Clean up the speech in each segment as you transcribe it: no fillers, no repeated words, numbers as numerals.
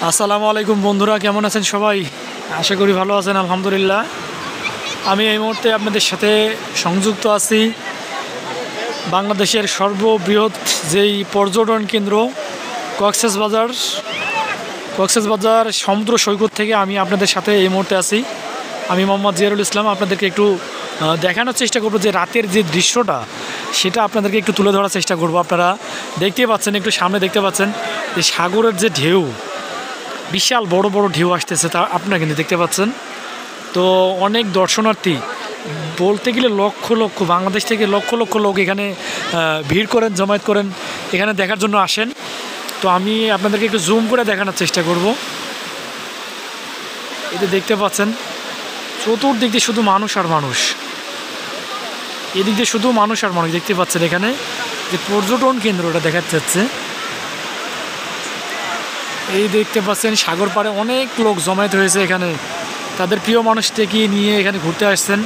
আসসালামু আলাইকুম বন্ধুরা, কেমন আছেন সবাই? আশা করি ভালো আছেন। আলহামদুলিল্লাহ, আমি এই মুহূর্তে আপনাদের সাথে সংযুক্ত আছি বাংলাদেশের সর্ববৃহৎ যেই পর্যটন কেন্দ্র কক্সবাজার সমুদ্র সৈকত থেকে আমি আপনাদের সাথে এই মুহূর্তে আছি। আমি মোহাম্মদ জিয়ারুল ইসলাম। আপনাদেরকে একটু দেখানোর চেষ্টা করব যে রাতের যে দৃশ্যটা সেটা আপনাদেরকে একটু তুলে ধরার চেষ্টা করব। আপনারা দেখতে পাচ্ছেন, একটু সামনে দেখতে পাচ্ছেন যে সাগরের যে ঢেউ, বিশাল বড় বড় ঢেউ আসতেছে, তা আপনারা কিন্তু দেখতে পাচ্ছেন। তো অনেক দর্শনার্থী, বলতে গেলে লক্ষ লক্ষ, বাংলাদেশ থেকে লক্ষ লক্ষ লোক এখানে ভিড় করেন, জমায়েত করেন, এখানে দেখার জন্য আসেন। তো আমি আপনাদেরকে একটু জুম করে দেখানোর চেষ্টা করব। এতে দেখতে পাচ্ছেন চতুর্দিক দিয়ে শুধু মানুষ আর মানুষ, এদিক দিয়ে শুধু মানুষ আর মানুষ। দেখতে পাচ্ছেন এখানে যে পর্যটন কেন্দ্রটা দেখা যাচ্ছে, এই দেখতে পাচ্ছেন সাগর পাড়ে অনেক লোক জমায়েত হয়েছে এখানে, তাদের প্রিয় মানুষটাকে নিয়ে এখানে ঘুরতে আসছেন।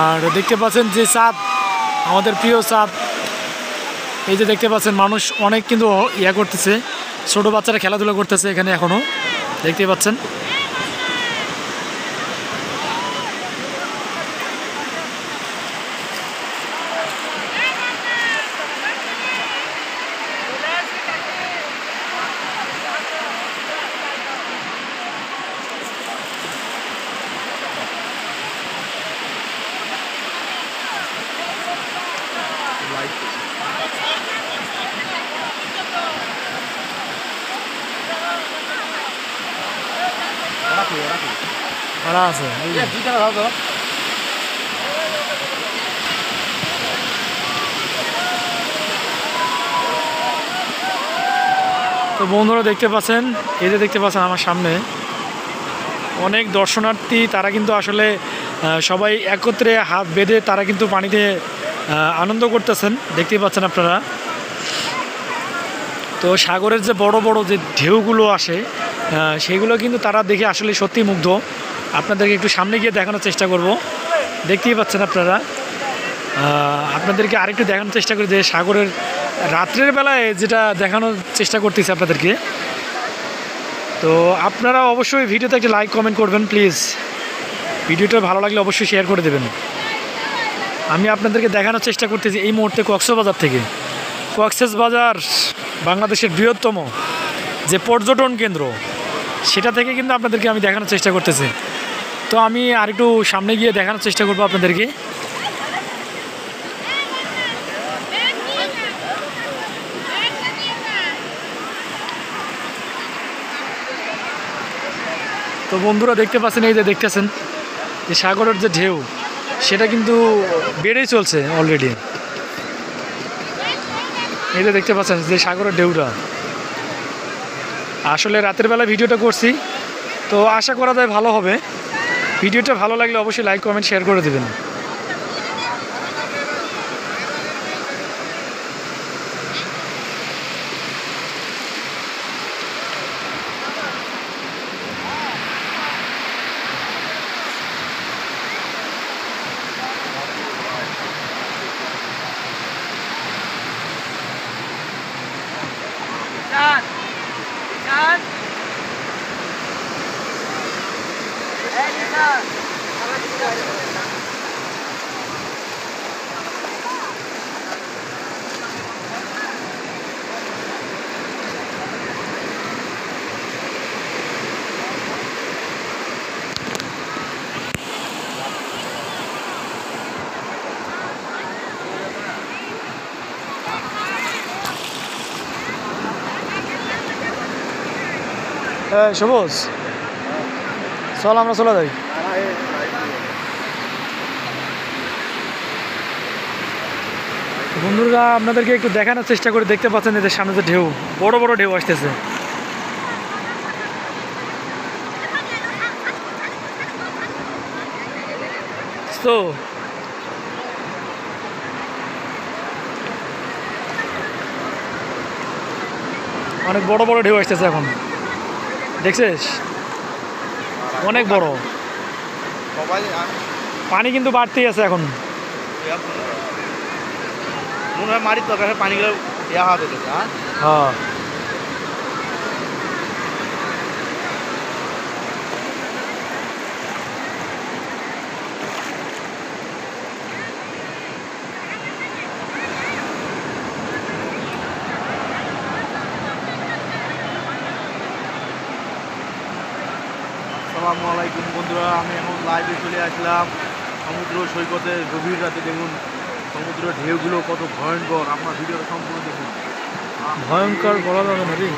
আর দেখতে পাচ্ছেন যে চাঁদ, আমাদের প্রিয় চাঁদ, এই যে দেখতে পাচ্ছেন মানুষ অনেক কিন্তু ইয়া করতেছে, ছোটো বাচ্চারা খেলাধুলা করতেছে এখানে এখনও দেখতে পাচ্ছেন। ভাড়া আছে তো বন্ধুরা দেখতে পাচ্ছেন, এই যে দেখতে পাচ্ছেন আমার সামনে অনেক দর্শনার্থী, তারা কিন্তু আসলে সবাই একত্রে হাত বেঁধে তারা কিন্তু পানিতে আনন্দ করতেছেন, দেখতেই পাচ্ছেন আপনারা। তো সাগরের যে বড় বড় যে ঢেউগুলো আসে সেগুলো কিন্তু তারা দেখে আসলে সত্যি মুগ্ধ। আপনাদেরকে একটু সামনে গিয়ে দেখানোর চেষ্টা করব। দেখতেই পাচ্ছেন আপনারা, আপনাদেরকে আরেকটু দেখানোর চেষ্টা করি যে সাগরের রাত্রের বেলায় যেটা দেখানোর চেষ্টা করতেছি আপনাদেরকে। তো আপনারা অবশ্যই ভিডিওতে একটা লাইক কমেন্ট করবেন প্লিজ। ভিডিওটা ভালো লাগলে অবশ্যই শেয়ার করে দেবেন। আমি আপনাদেরকে দেখানোর চেষ্টা করতেছি এই মুহূর্তে কক্সবাজার থেকে। কক্সবাজার বাংলাদেশের বৃহত্তম যে পর্যটন কেন্দ্র, সেটা থেকে কিন্তু আপনাদেরকে আমি দেখানোর চেষ্টা করতেছি। তো আমি আরেকটু সামনে গিয়ে দেখানোর চেষ্টা করব আপনাদেরকে। তো বন্ধুরা দেখতে পাচ্ছেন, এই যে দেখতেছেন যে সাগরের যে ঢেউ সেটা কিন্তু বেড়েই চলছে অলরেডি। এই যে দেখতে পাচ্ছেন যে সাগরের ঢেউটা, আসলে রাতের বেলা ভিডিওটা করছি, তো আশা করা যায় ভালো হবে। ভিডিওটা ভালো লাগলে অবশ্যই লাইক কমেন্ট শেয়ার করে দেবেন। সবুজ, চল আমরা চলে যাই। বন্ধুরা আপনাদেরকে একটু দেখানোর চেষ্টা করে, দেখতে পাচ্ছেন এদের সামনে যে ঢেউ, বড় বড় ঢেউ আসতেছে। তো অনেক বড় বড় ঢেউ আসতেছে এখন, দেখছিস অনেক বড় পানি কিন্তু বাড়তেই আছে এখন। মনে হয় মাটির তরকারি পানিগুলো ইয়া হবে। হ্যাঁ আসসালামু আলাইকুম বন্ধুরা, আমি এখন লাইভে চলে আসলাম সমুদ্র সৈকতে। গভীর রাতে দেখুন সমুদ্রের ঢেউগুলো কত ভয়ঙ্কর, আপনার ভিডিওটা সম্পূর্ণ দেখুন। ভয়ঙ্কর বলা যাবে না রে।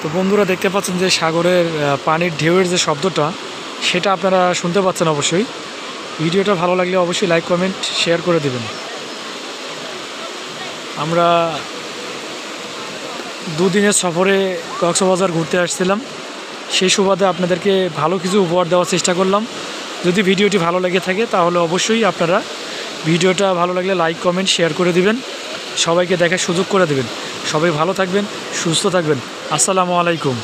তো বন্ধুরা দেখতে পাচ্ছেন যে সাগরের পানির ঢেউয়ের যে শব্দটা সেটা আপনারা শুনতে পাচ্ছেন। অবশ্যই ভিডিওটা ভালো লাগলে অবশ্যই লাইক কমেন্ট শেয়ার করে দেবেন। আমরা দুদিনের সফরে কক্সবাজার ঘুরতে আসছিলাম, সেই সুবাদে আপনাদেরকে ভালো কিছু উপহার দেওয়ার চেষ্টা করলাম। যদি ভিডিওটি ভালো লেগে থাকে তাহলে অবশ্যই আপনারা ভিডিওটা ভালো লাগলে লাইক কমেন্ট শেয়ার করে দিবেন, সবাইকে দেখার সুযোগ করে দেবেন। সবাই ভালো থাকবেন, সুস্থ থাকবেন। আসসালামু আলাইকুম।